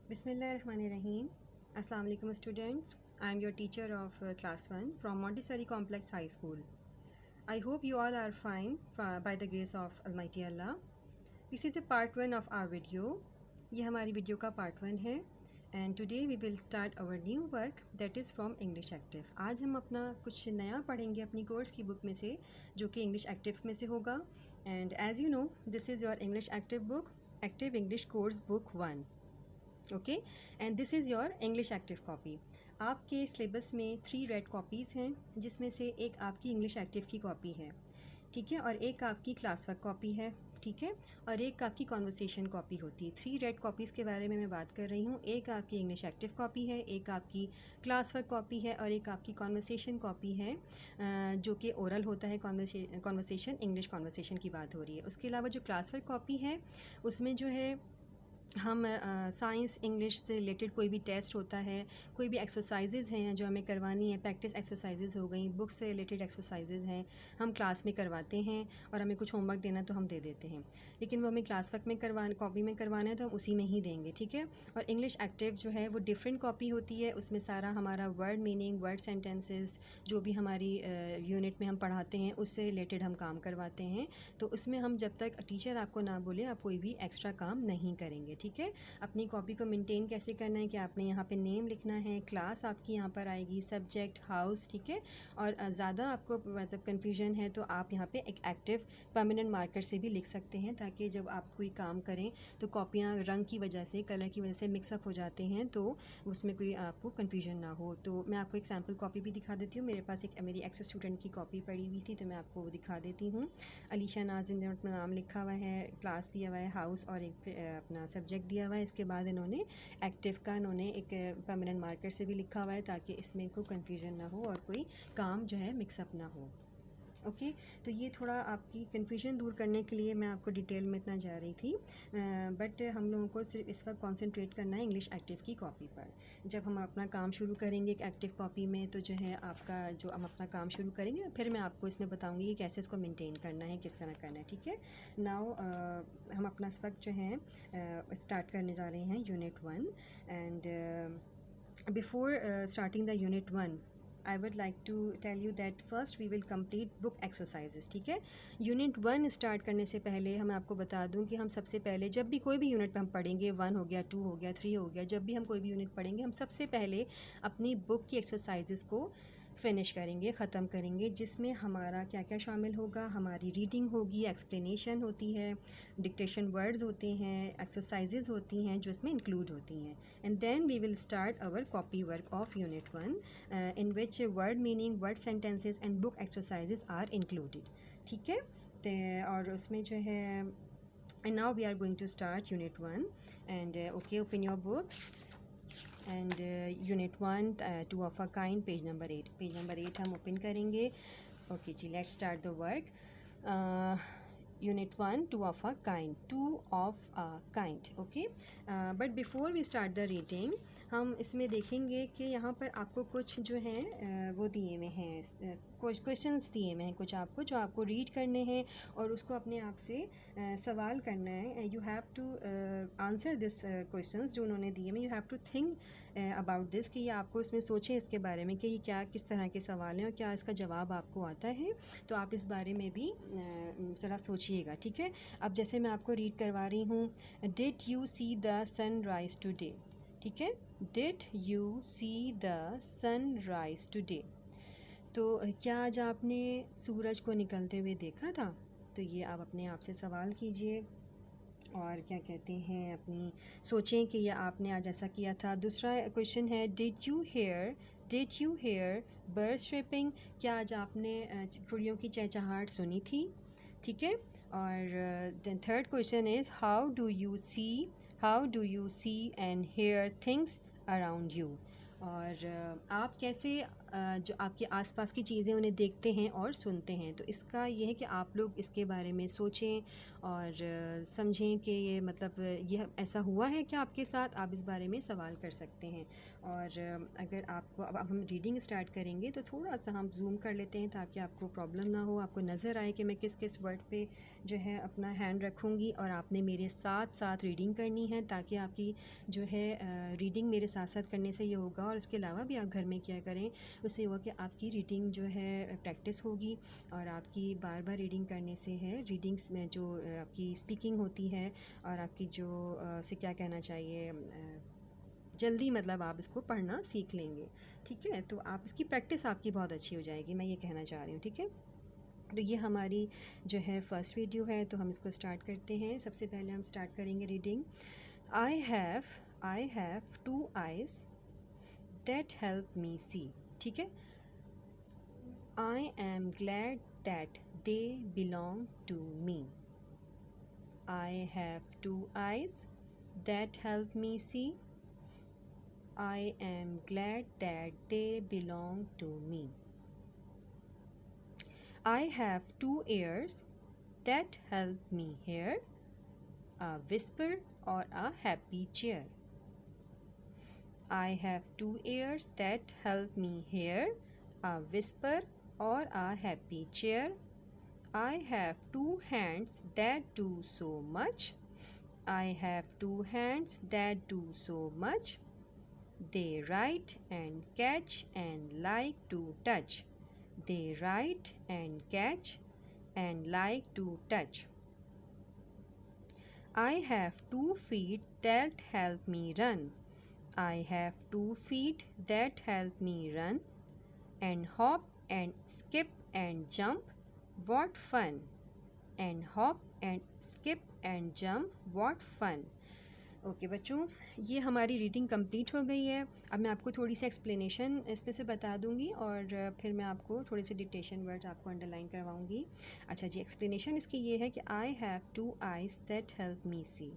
Bismillahirrahmanirrahim. Assalamu alaikum students. I am your teacher of class 1 from Montessori Complex High School. I hope you all are fine by the grace of Almighty Allah. This is a part 1 of our video. ये हमारी video का part 1 है and today we will start our new work that is from English active. आज हम अपना कुछ नया पढ़ेंगे अपनी कोर्स की बुक में से, जो कि इंग्लिश एक्टिव में से होगा। And as you know this is your English active book, active English course book 1। Okay, and this is your English active copy. आपके सिलेबस में 3 रेड कॉपीज़ हैं, जिसमें से एक आपकी इंग्लिश एक्टिव की कॉपी है, ठीक है, और एक आपकी क्लास वर्क कॉपी है, ठीक है, और एक आपकी कॉन्वर्सेशन कॉपी होती है। 3 रेड कॉपीज़ के बारे में मैं बात कर रही हूँ। एक आपकी इंग्लिश एक्टिव कॉपी है, एक आपकी क्लास वर्क कॉपी है, और एक आपकी कॉन्वर्सेशन कॉपी है, जो कि ओरल होता है। कॉन्वर्सेशन इंग्लिश कॉन्वर्सेशन की बात हो रही है। उसके अलावा जो क्लास वर्क कॉपी है उसमें जो है हम साइंस इंग्लिश से रिलेटेड कोई भी टेस्ट होता है, कोई भी एक्सरसाइजेज़ हैं जो हमें करवानी है, प्रैक्टिस एक्सरसाइजेज़ हो गई, बुक से रिलेटेड एक्सरसाइजेज़ हैं, हम क्लास में करवाते हैं, और हमें कुछ होमवर्क देना तो हम दे देते हैं, लेकिन वो हमें क्लास वर्क में कॉपी में करवाना है तो हम उसी में ही देंगे, ठीक है। और इंग्लिश एक्टिव जो है वो डिफरेंट कॉपी होती है। उसमें सारा हमारा वर्ड मीनिंग, वर्ड सेंटेंसेस, जो भी हमारी यूनिट में हम पढ़ाते हैं उससे रिलेटेड हम काम करवाते हैं। तो उसमें हम जब तक टीचर आपको ना बोले आप कोई भी एक्स्ट्रा काम नहीं करेंगे, ठीक है। अपनी कॉपी को मेंटेन कैसे करना है कि आपने यहाँ पे नेम लिखना है, क्लास आपकी यहाँ पर आएगी, सब्जेक्ट, हाउस, ठीक है। और ज़्यादा आपको मतलब कन्फ्यूजन है तो आप यहाँ पे एक एक्टिव परमानेंट मार्कर से भी लिख सकते हैं, ताकि जब आप कोई काम करें तो कॉपियाँ रंग की वजह से, कलर की वजह से मिक्सअप हो जाते हैं, तो उसमें कोई आपको कन्फ्यूजन ना हो। तो मैं आपको एक सैम्पल कॉपी भी दिखा देती हूँ। मेरे पास एक मेरी एक्स स्टूडेंट की कॉपी पड़ी हुई थी, तो मैं आपको वो दिखा देती हूँ। अलीशा नाज, इन अपना नाम लिखा हुआ है, क्लास दिया हुआ है, हाउस और एक अपना सब्जेक्ट दिया हुआ है। इसके बाद इन्होंने एक्टिव का इन्होंने एक परमानेंट मार्कर से भी लिखा हुआ है, ताकि इसमें कोई कन्फ्यूजन ना हो और कोई काम जो है मिक्सअप ना हो। ओके, तो ये थोड़ा आपकी कन्फ्यूजन दूर करने के लिए मैं आपको डिटेल में इतना जा रही थी, बट हम लोगों को सिर्फ इस वक्त कंसंट्रेट करना है इंग्लिश एक्टिव की कॉपी पर। जब हम अपना काम शुरू करेंगे एक एक्टिव कॉपी में, तो जो है आपका जो हम अपना काम शुरू करेंगे फिर मैं आपको इसमें बताऊंगी कि कैसे इसको मेंटेन करना है, किस तरह करना है, ठीक है। नाउ हम अपना इस वक्त जो है स्टार्ट करने जा रहे हैं unit 1। And before starting the unit 1, I would like to tell you that first we will complete book exercises, ठीक है। यूनिट 1 स्टार्ट करने से पहले मैं आपको बता दूं कि हम सबसे पहले जब भी कोई भी यूनिट पे हम पढ़ेंगे, 1 हो गया, 2 हो गया, 3 हो गया, जब भी हम कोई भी यूनिट पढ़ेंगे हम सबसे पहले अपनी बुक की एक्सरसाइजेस को फ़िनिश करेंगे, ख़त्म करेंगे, जिसमें हमारा क्या क्या शामिल होगा। हमारी रीडिंग होगी, एक्सप्लेनेशन होती है, डिक्टेशन वर्ड्स होते हैं, एक्सरसाइजेज होती हैं जो इसमें इंक्लूड होती हैं। And then we will start our copy work of unit 1 in which word meaning, word sentences and book exercises are included, ठीक है। और उसमें जो है and now we are going to start unit 1 and okay, open your book and unit 1 two of a kind, page number 8, page number 8 हम open करेंगे। Okay जी, let's start the work. Unit 1 two of a kind, two of a kind, okay. But before we start the reading, हम इसमें देखेंगे कि यहाँ पर आपको कुछ जो हैं वो दिए हुए हैं, कुछ क्वेश्चंस दिए हुए हैं कुछ आपको, जो आपको रीड करने हैं और उसको अपने आप से सवाल करना है। You have to answer this questions जो उन्होंने दिए हुए। You have to think about this, कि ये आपको इसमें सोचें इसके बारे में कि ये क्या, किस तरह के सवाल हैं और क्या इसका जवाब आपको आता है। तो आप इस बारे में भी ज़रा सोचिएगा, ठीक है। अब जैसे मैं आपको रीड करवा रही हूँ, did you see the sun rise today, ठीक है। Did you see the sun rise today, तो क्या आज आपने सूरज को निकलते हुए देखा था। तो ये आप अपने आप से सवाल कीजिए और क्या कहते हैं, अपनी सोचें कि ये आपने आज ऐसा किया था। दूसरा क्वेश्चन है, did you hear bird stripping, क्या आज आपने चिड़ियों की चहचहाहट सुनी थी, ठीक है। और then third question is, how do you see and hear things around you, और आप कैसे जो आपके आसपास की चीज़ें उन्हें देखते हैं और सुनते हैं। तो इसका ये है कि आप लोग इसके बारे में सोचें और समझें कि ये मतलब ये ऐसा हुआ है क्या आपके साथ, आप इस बारे में सवाल कर सकते हैं। और अगर आपको अब हम रीडिंग स्टार्ट करेंगे तो थोड़ा सा हम जूम कर लेते हैं ताकि आपको प्रॉब्लम ना हो, आपको नज़र आए कि मैं किस किस वर्ड पे जो है अपना हैंड रखूँगी और आपने मेरे साथ साथ रीडिंग करनी है, ताकि आपकी जो है रीडिंग मेरे साथ साथ करने से ये होगा और इसके अलावा भी आप घर में क्या करें, उससे होगा कि आपकी रीडिंग जो है प्रैक्टिस होगी और आपकी बार बार रीडिंग करने से है रीडिंग्स में जो आपकी स्पीकिंग होती है और आपकी जो से क्या कहना चाहिए जल्दी मतलब आप इसको पढ़ना सीख लेंगे। ठीक है, तो आप इसकी प्रैक्टिस आपकी बहुत अच्छी हो जाएगी, मैं ये कहना चाह रही हूँ। ठीक है, तो ये हमारी जो है फर्स्ट वीडियो है, तो हम इसको स्टार्ट करते हैं। सबसे पहले हम स्टार्ट करेंगे reading. I have 2 eyes that help me see। ठीक है, I am glad that they belong to me। I have 2 eyes that help me see। I am glad that they belong to me। I have 2 ears that help me hear a whisper or a happy cheer। I have 2 ears that help me hear a whisper or a happy cheer। I have 2 hands that do so much। I have 2 hands that do so much। They write and catch and like to touch। They write and catch and like to touch। I have 2 feet that help me run। I have 2 feet that help me run and hop and skip and jump। What fun! And hop and skip and jump, what fun! Okay बच्चों, ये हमारी reading complete हो गई है। अब मैं आपको थोड़ी सी एक्सप्लेनेशन इसमें से बता दूंगी और फिर मैं आपको थोड़े से डिक्टेशन वर्ड्स आपको अंडरलाइन करवाऊंगी। अच्छा जी, एक्सप्लेनेशन इसकी ये है कि I have 2 eyes that help me see.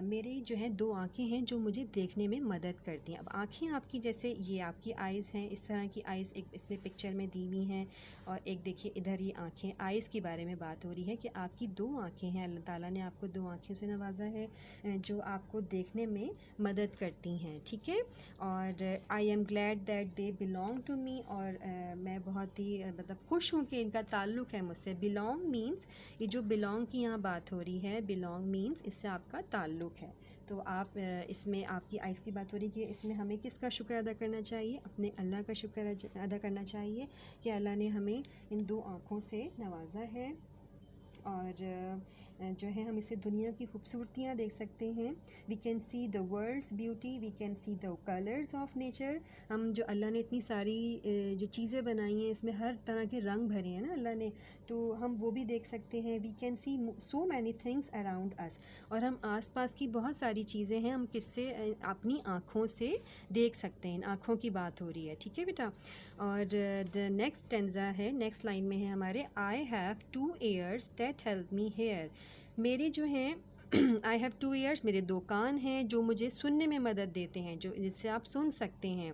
मेरी जो है 2 आँखें हैं जो मुझे देखने में मदद करती हैं। अब आँखें आपकी, जैसे ये आपकी आइज़ हैं, इस तरह की आइज़ एक इसमें पिक्चर में दी हुई हैं और एक देखिए इधर ये आँखें, आइज़ के बारे में बात हो रही है कि आपकी 2 आँखें हैं। अल्लाह ताला ने आपको 2 आँखों से नवाजा है जो आपको देखने में मदद करती हैं। ठीक है, और I am glad that they belong to me, और मैं बहुत ही मतलब खुश हूँ कि इनका ताल्लुक़ है मुझसे। बिलोंग मीन्स, ये जो बिलोंग की यहाँ बात हो रही है, बिलोंग मीन्स इससे आपका ताल्लुक़ है। तो आप इसमें आपकी आइज़ की बात हो रही है कि इसमें हमें किसका शुक्र अदा करना चाहिए? अपने अल्लाह का शुक्र अदा करना चाहिए कि अल्लाह ने हमें इन 2 आँखों से नवाजा है और जो है हम इससे दुनिया की खूबसूरतियाँ देख सकते हैं। We can see the world's beauty, we can see the colours of nature. हम जो अल्लाह ने इतनी सारी जो चीज़ें बनाई हैं, इसमें हर तरह के रंग भरे हैं ना अल्लाह ने, तो हम वो भी देख सकते हैं। We can see so many things around us, और हम आसपास की बहुत सारी चीज़ें हैं हम किससे अपनी आँखों से देख सकते हैं। आँखों की बात हो रही है। ठीक है बेटा, और द नेक्स्ट स्टेंजा है, नेक्स्ट लाइन में है हमारे, आई have 2 ears that help me hear। मेरे जो हैं आई हैव 2 ears, मेरे 2 कान हैं जो मुझे सुनने में मदद देते हैं, जो जिससे आप सुन सकते हैं।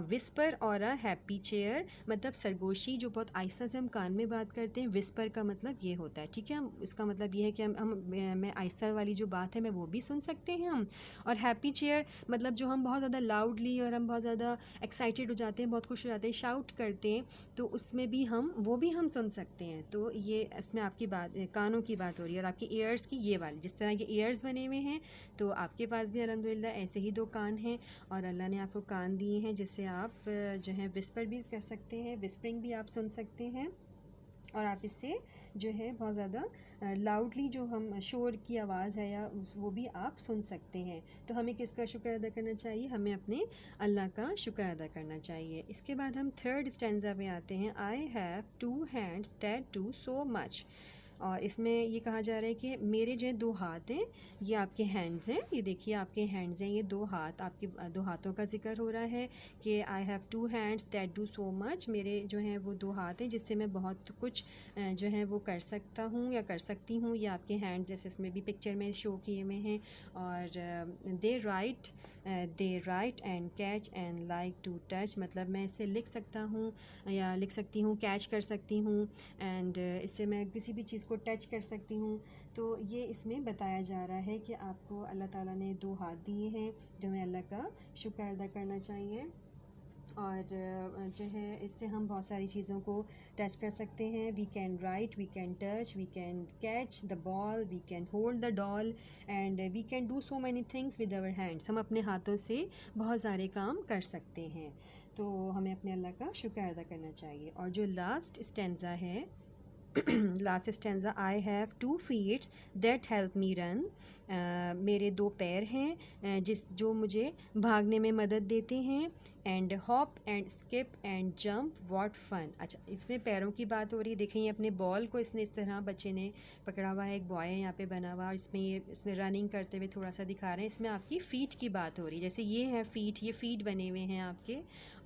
विस्पर और अ हैप्पी चेयर, मतलब सरगोशी, जो बहुत आहिस्ता से हम कान में बात करते हैं। विस्पर का मतलब ये होता है, ठीक है, हम इसका मतलब ये है कि मैं आहिस्ता वाली जो बात है मैं वो भी सुन सकते हैं हम। और हैप्पी चेयर मतलब जो हम बहुत ज़्यादा लाउडली और हम बहुत ज़्यादा एक्साइटेड हो जाते हैं, बहुत खुश हो जाते हैं, शाउट करते हैं, तो उसमें भी वो भी हम सुन सकते हैं। तो ये इसमें आपकी बात कानों की बात हो रही है। और आपकी ईयर्स की ये वाली, जिस तरह के ईयर्स बने हुए हैं, तो आपके पास भी अल्हम्दुलिल्लाह ऐसे ही 2 कान हैं और अल्लाह ने आपको कान दिए हैं जिससे आप जो है विस्पर भी कर सकते हैं, विस्परिंग भी आप सुन सकते हैं, और आप इससे जो है बहुत ज़्यादा लाउडली जो हम शोर की आवाज़ है या वो भी आप सुन सकते हैं। तो हमें किसका शुक्र अदा करना चाहिए? हमें अपने अल्लाह का शुक्र अदा करना चाहिए। इसके बाद हम थर्ड स्टेंजा पे आते हैं। आई have 2 hands that do so much. और इसमें ये कहा जा रहा है कि मेरे जो है 2 हाथ हैं, ये आपके हैंड्स हैं, ये देखिए आपके हैंड्स हैं, ये 2 हाथ, आपके 2 हाथों का ज़िक्र हो रहा है कि I have 2 hands that do so much, मेरे जो हैं वो 2 हाथ हैं जिससे मैं बहुत कुछ जो है वो कर सकता हूँ या कर सकती हूँ। ये आपके हैंड्स जैसे इसमें भी पिक्चर में शो किए हुए हैं। और they write and catch and like to touch, मतलब मैं इससे लिख सकता हूँ या लिख सकती हूँ, कैच कर सकती हूँ, एंड इससे मैं किसी भी चीज़ को टच कर सकती हूँ। तो ये इसमें बताया जा रहा है कि आपको अल्लाह ताला ने 2 हाथ दिए हैं, जो हमें अल्लाह का शुक्र अदा करना चाहिए। और जो है इससे हम बहुत सारी चीज़ों को टच कर सकते हैं। We can write, we can touch, we can catch the ball, we can hold the doll, and we can do so many things with our hands. हम अपने हाथों से बहुत सारे काम कर सकते हैं, तो हमें अपने अल्लाह का शुक्र अदा करना चाहिए। और जो लास्ट स्टेंजा है, last stanza, I have 2 feets that help me run, मेरे 2 पैर हैं जो मुझे भागने में मदद देते हैं। And hop and skip and jump what fun. अच्छा, इसमें पैरों की बात हो रही है। देखें, ये अपने बॉल को इसने इस तरह बच्चे ने पकड़ा हुआ है, एक बॉय है यहाँ पे बना हुआ, और इसमें रनिंग करते हुए थोड़ा सा दिखा रहे हैं। इसमें आपकी फ़ीट की बात हो रही है, जैसे ये हैं फ़ीट, ये फ़ीट बने हुए हैं आपके,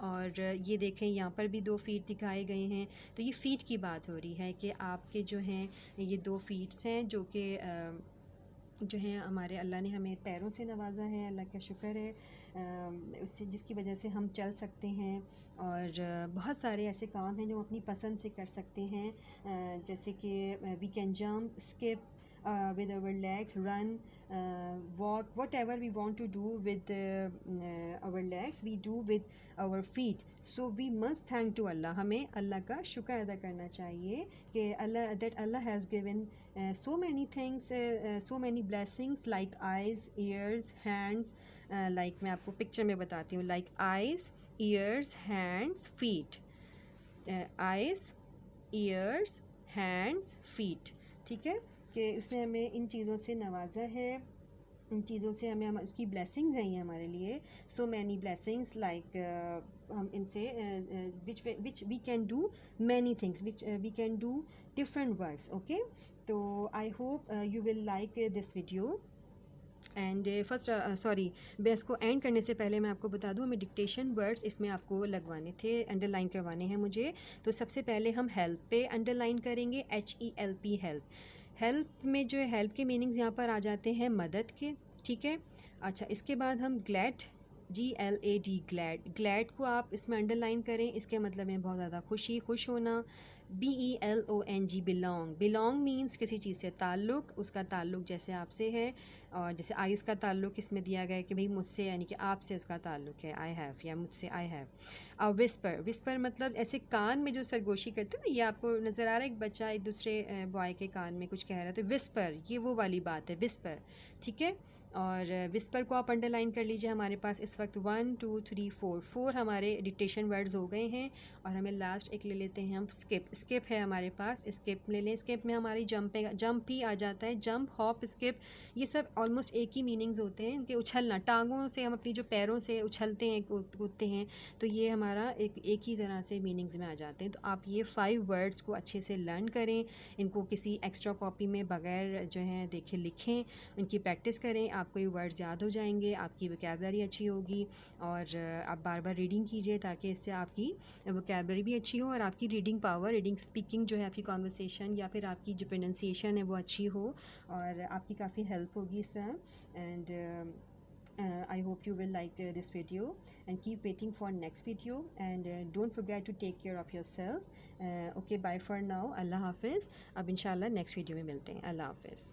और ये देखें यहाँ पर भी 2 फ़ीट दिखाए गए हैं। तो ये फ़ीट की बात हो रही है कि आपके जो हैं ये 2 फ़ीट्स हैं जो हैं हमारे अल्लाह ने हमें पैरों से नवाजा है, अल्लाह का शुक्र है, उससे जिसकी वजह से हम चल सकते हैं। और बहुत सारे ऐसे काम हैं जो हम अपनी पसंद से कर सकते हैं, जैसे कि we can jump, skip with our legs, run, walk, whatever we want to do with our legs, we do with our feet. So we must thank to Allah. हमें अल्लाह का शुक्र अदा करना चाहिए कि Allah has given so many things, so many blessings like eyes, ears, hands. Like मैं आपको picture में बताती हूँ, like eyes, ears, hands, feet. eyes, ears, hands, feet. ठीक है, कि उसने हमें इन चीज़ों से नवाजा है, इन चीज़ों से हमें उसकी ब्लेसिंग्स हैं ये हमारे लिए। सो मैनी ब्लेसिंग्स लाइक हम इनसे which we can do many things, which we can do different works. Okay, तो I hope you will like this video. And first sorry, मैं इसको एंड करने से पहले मैं आपको बता दूं, हमें डिक्टेशन वर्ड्स इसमें आपको लगवाने थे, अंडरलाइन करवाने हैं मुझे। तो सबसे पहले हम हेल्प पे अंडरलाइन करेंगे, HELP, हेल्प। हेल्प में जो है हेल्प के मीनिंग्स यहाँ पर आ जाते हैं मदद के, ठीक है। अच्छा, इसके बाद हम ग्लैड, GLAD, ग्लैड, ग्लैड को आप इसमें अंडरलाइन करें, इसके मतलब है बहुत ज़्यादा खुशी, खुश होना। BELONG, बिलोंग, बिलोंग मीन्स किसी चीज़ से ताल्लुक़, उसका ताल्लुक़ जैसे आपसे है, और जैसे आइज़ का ताल्लुक़ इसमें दिया गया है कि भाई मुझसे, यानी कि आपसे उसका ताल्लुक़ है, आई हैव, या मुझसे आई हैव। और विस्पर, विस्पर मतलब ऐसे कान में जो सरगोशी करते हैं ना, ये आपको नज़र आ रहा है एक बच्चा एक दूसरे बॉय के कान में कुछ कह रहा है, तो विस्पर, ये वो वाली बात है, विस्पर, ठीक है। और विस्पर को आप अंडरलाइन कर लीजिए। हमारे पास इस वक्त 1 2 3 4 हमारे डिक्टेशन वर्ड्स हो गए हैं। और हमें लास्ट एक ले लेते हैं हम, स्किप, स्किप है हमारे पास, स्किप ले लें। स्किप में हमारी जंप ही आ जाता है, जंप, हॉप, स्किप, ये सब ऑलमोस्ट एक ही मीनिंग्स होते हैं, इनके उछलना, टांगों से हम अपनी जो पैरों से उछलते हैं, कूदते हैं, तो ये हमारा एक ही तरह से मीनिंग्स में आ जाते हैं। तो आप ये 5 वर्ड्स को अच्छे से लर्न करें, इनको किसी एक्स्ट्रा कॉपी में बगैर जो है देखे लिखें, इनकी प्रैक्टिस करें, आपको ये वर्ड्स याद हो जाएंगे, आपकी वोकैबुलरी अच्छी होगी। और आप बार बार रीडिंग कीजिए ताकि इससे आपकी वोकैबुलरी भी अच्छी हो और आपकी रीडिंग पावर, रीडिंग स्पीकिंग जो है, आपकी कॉन्वर्सेशन या फिर आपकी जो प्रोनंसिएशन है वो अच्छी हो, और आपकी काफ़ी हेल्प होगी इस तरह। And I hope you will like this video and keep waiting for next video, and don't forget to take care of yourself. Okay, bye for now. Allah Hafiz. अब इंशाल्लाह नेक्स्ट वीडियो में मिलते हैं। अल्लाह हाफिज़।